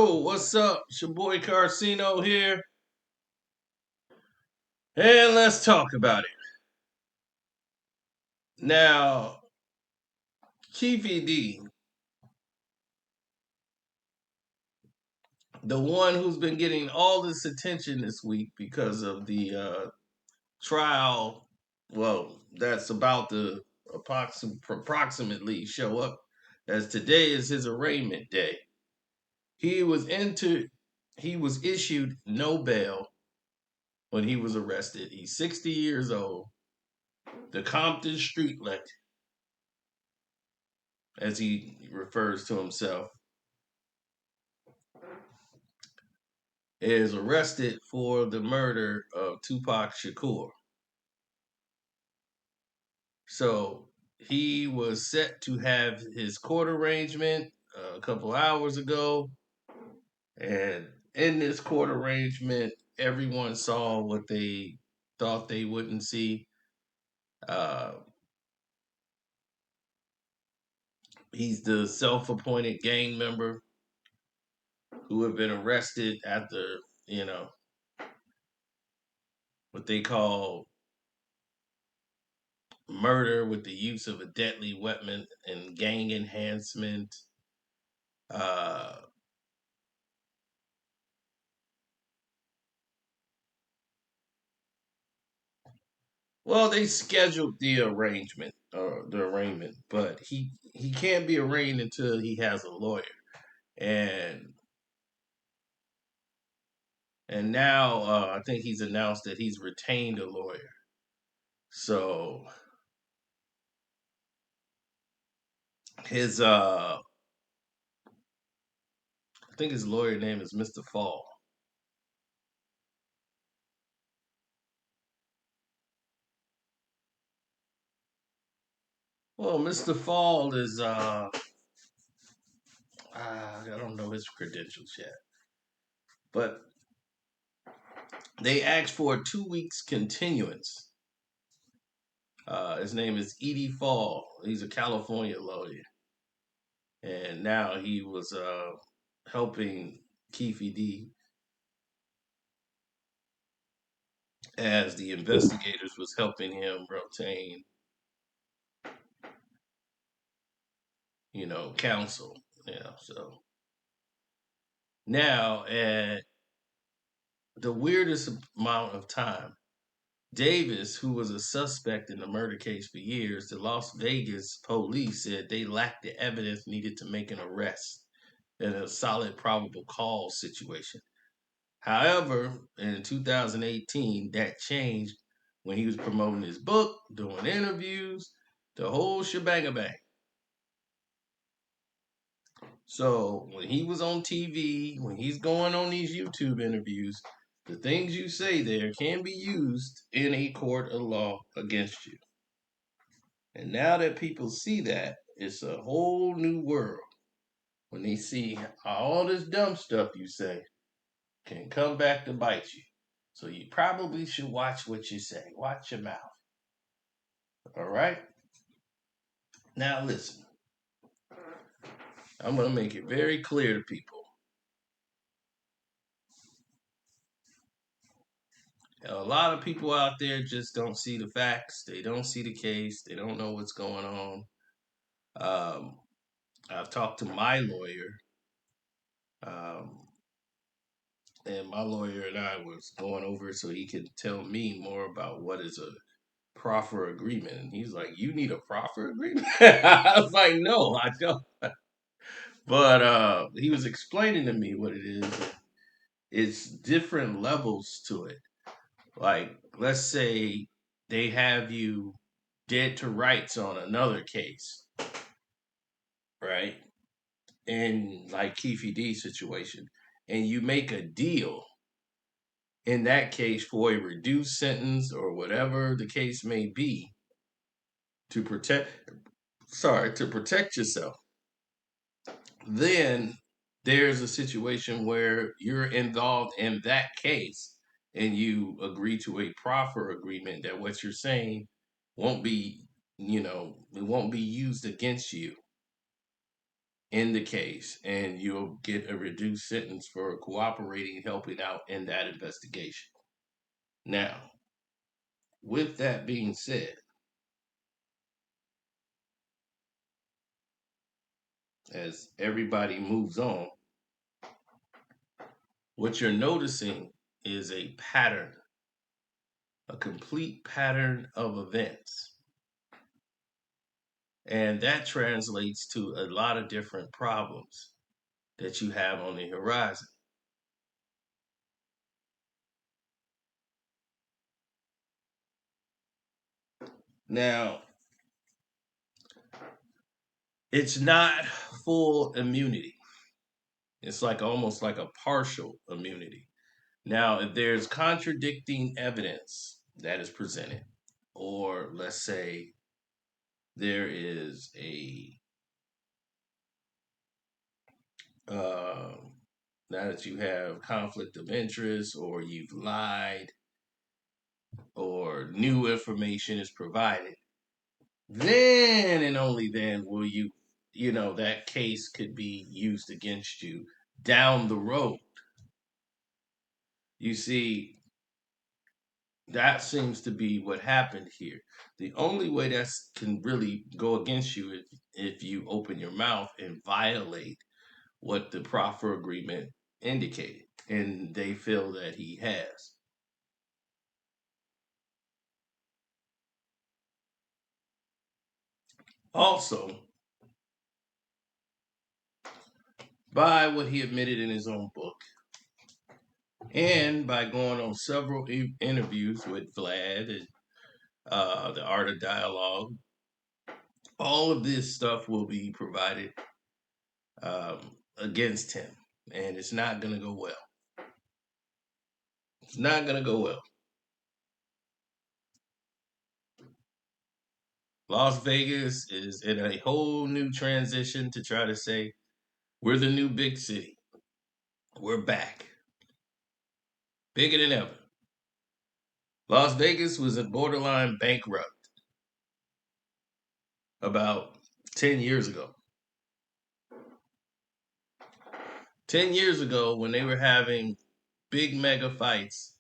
Oh, what's up? It's your boy Carcino here. And let's talk about it. Now, Keefe D, the one who's been getting all this attention this week because of the trial, well, that's about to approximately show up, as today is his arraignment day. He was entered, he was issued no bail when he was arrested. He's 60 years old, the Compton street legend, as he refers to himself, is arrested for the murder of Tupac Shakur. So he was set to have his court arrangement a couple hours ago. And in this court arrangement, everyone saw what they thought they wouldn't see. Uh, he's the self appointed gang member who had been arrested after, you know, what they call murder with the use of a deadly weapon and gang enhancement. Uh, well, they scheduled the arraignment, but he can't be arraigned until he has a lawyer, and now I think he's announced that he's retained a lawyer. So his I think his lawyer name is Mr. Fall. Well, Mr. Fall is I don't know his credentials yet, but they asked for a 2 weeks continuance. His name is Edie Fall. He's a California lawyer, and now he was helping Keefe D as the investigators was helping him obtain, counsel. So now at the weirdest amount of time, Davis, who was a suspect in the murder case for years, the Las Vegas police said they lacked the evidence needed to make an arrest in a solid probable cause situation. However, in 2018, that changed when he was promoting his book, doing interviews, the whole shebang bang. So when he was on TV, when he's going on these YouTube interviews, the things you say there can be used in a court of law against you. And now that people see that, it's a whole new world. When they see all this dumb stuff you say can come back to bite you. So you probably should watch what you say. Watch your mouth. All right? Now listen, I'm going to make it very clear to people. A lot of people out there just don't see the facts. They don't see the case. They don't know what's going on. Um, I've talked to my lawyer, um, and my lawyer and I was going over it so he could tell me more about what is a proffer agreement. And he's like, "You need a proffer agreement?" I was like, "No, I don't." But he was explaining to me what it is. It's different levels to it. Like, let's say they have you dead to rights on another case, right? In like Keefe D situation, and you make a deal in that case for a reduced sentence or whatever the case may be to protect yourself. Then there's a situation where you're involved in that case and you agree to a proffer agreement that what you're saying won't be, it won't be used against you. in the case, and you'll get a reduced sentence for cooperating, helping out in that investigation. Now, with that being said, as everybody moves on, what you're noticing is a pattern, a complete pattern of events. And that translates to a lot of different problems that you have on the horizon. Now, it's not full immunity. It's like almost like a partial immunity. Now, if there's contradicting evidence that is presented, or let's say there is a uh, now that you have conflict of interest, or you've lied, or new information is provided, then and only then will that case could be used against you down the road. You see, that seems to be what happened here. The only way that can really go against you is if you open your mouth and violate what the proffer agreement indicated, and they feel that he has. Also, by what he admitted in his own book, and by going on several interviews with Vlad and the Art of Dialogue, all of this stuff will be provided against him, and it's not going to go well. It's not going to go well. Las Vegas is in a whole new transition to try to say, we're the new big city. We're back. Bigger than ever. Las Vegas was a borderline bankrupt about 10 years ago. 10 years ago, when they were having big mega fights,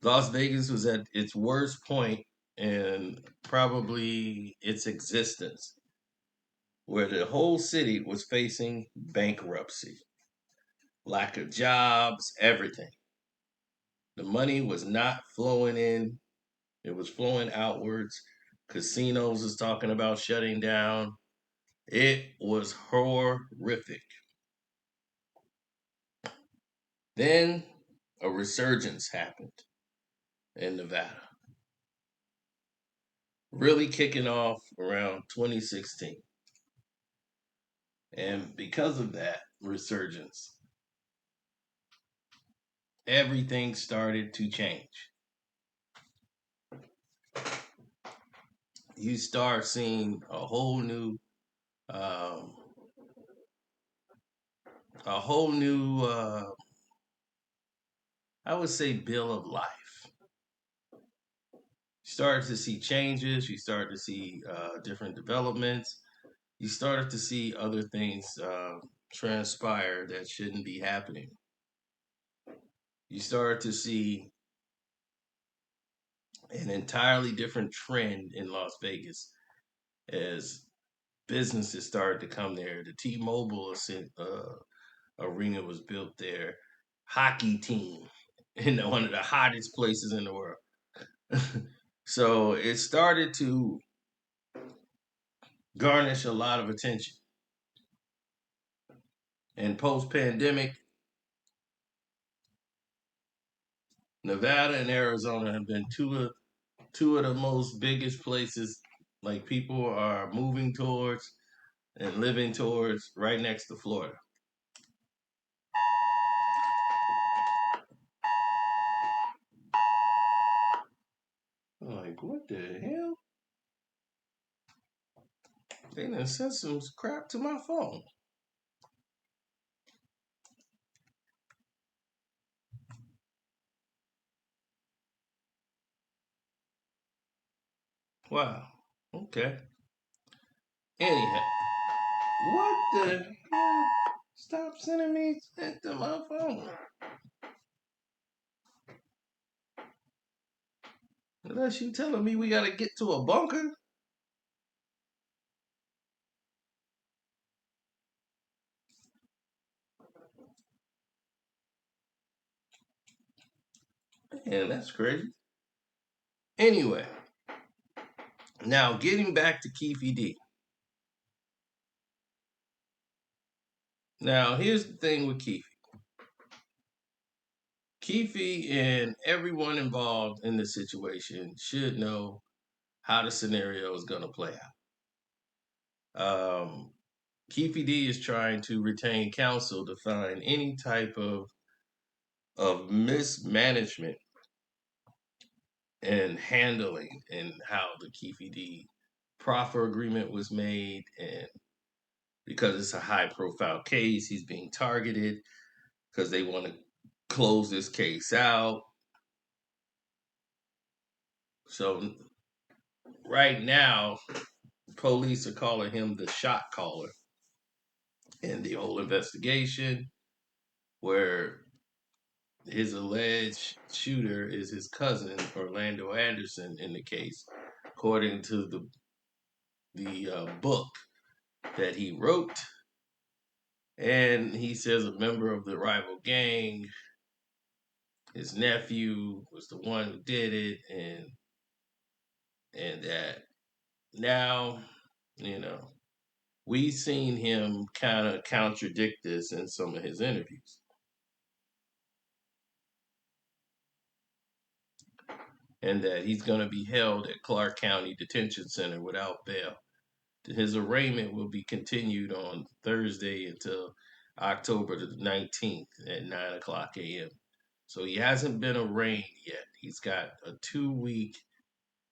Las Vegas was at its worst point in probably its existence, where the whole city was facing bankruptcy, lack of jobs, everything. The money was not flowing in, it was flowing outwards. Casinos was talking about shutting down. It was horrific. Then a resurgence happened in Nevada, really kicking off around 2016. And because of that resurgence, everything started to change. You start seeing um, a whole new, I would say, bill of life. You started to see changes. You started to see different developments. You started to see other things transpire that shouldn't be happening. You started to see an entirely different trend in Las Vegas as businesses started to come there. The T-Mobile arena was built there. Hockey team in one of the hottest places in the world. So it started to garnish a lot of attention. And post-pandemic, Nevada and Arizona have been two of the most biggest places like people are moving towards and living towards right next to Florida. I'm like, what the hell? They done sent some crap to my phone. Wow. Okay. Anyhow. What the hell? Stop sending me to my phone. Unless you telling me we gotta get to a bunker. Man, that's crazy. Anyway, now getting back to Keefe D. Now here's the thing with Keefe. Keefe and everyone involved in the situation should know how the scenario is going to play out. Keefe D is trying to retain counsel to find any type of mismanagement and handling and how the Keefe D proffer agreement was made. And because it's a high profile case, he's being targeted because they want to close this case out. So right now, police are calling him the shot caller in the whole investigation, where his alleged shooter is his cousin Orlando Anderson in the case, according to the book that he wrote. And he says a member of the rival gang, his nephew, was the one who did it, and that now, you know, we've seen him kind of contradict this in some of his interviews. And that he's going to be held at Clark County Detention Center without bail. His arraignment will be continued on Thursday until October the 19th at 9 o'clock a.m. So he hasn't been arraigned yet. He's got a 2 week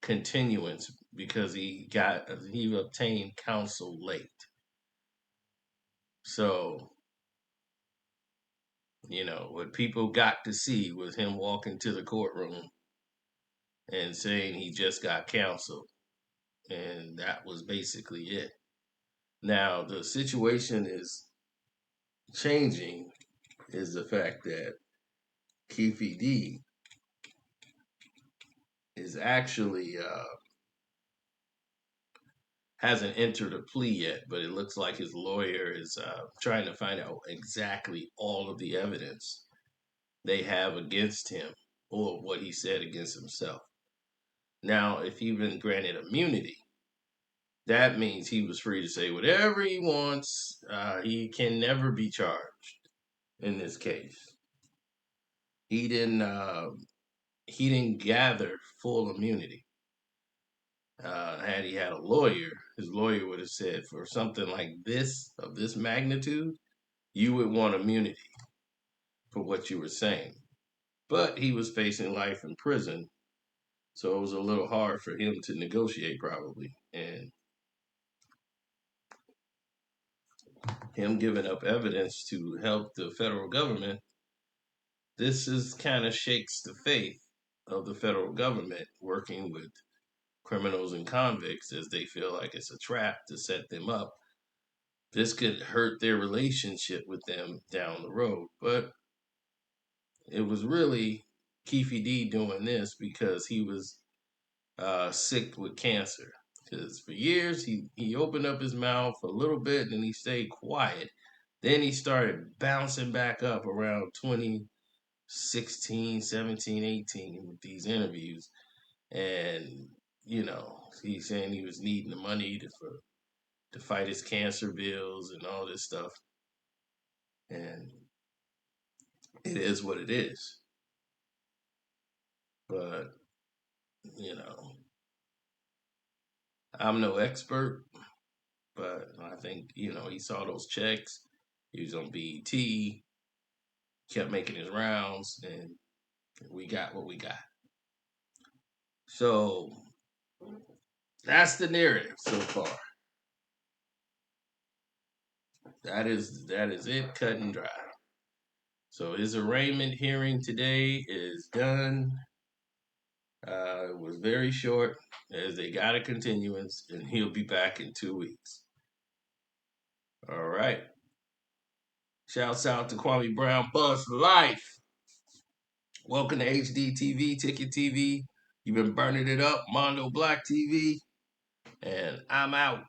continuance because he obtained counsel late. So, what people got to see was him walking to the courtroom and saying he just got counsel. And that was basically it. Now, the situation is changing is the fact that Keefe D is actually hasn't entered a plea yet, but it looks like his lawyer is trying to find out exactly all of the evidence they have against him or what he said against himself. Now, if he's been granted immunity, that means he was free to say whatever he wants. He can never be charged in this case. He didn't. He didn't gather full immunity. Had he had a lawyer, his lawyer would have said, for something like this, of this magnitude, you would want immunity for what you were saying. But he was facing life in prison, so it was a little hard for him to negotiate, probably. And him giving up evidence to help the federal government, this is kind of shakes the faith of the federal government working with criminals and convicts, as they feel like it's a trap to set them up. This could hurt their relationship with them down the road. But it was really Keefe D doing this because he was sick with cancer. Because for years he opened up his mouth a little bit and he stayed quiet. Then he started bouncing back up around 2016, 17, 18 with these interviews. And, he's saying he was needing the money to fight his cancer bills and all this stuff. And it is what it is. But, you know, I'm no expert, but I think, he saw those checks. He was on BET, kept making his rounds, and we got what we got. So that's the narrative so far. That is it, cut and dry. So his arraignment hearing today is done. It was very short, as they got a continuance, and he'll be back in 2 weeks. All right. Shouts out to Kwame Brown Buzz for life. Welcome to HD TV, Ticket TV. You've been burning it up, Mondo Black TV. And I'm out.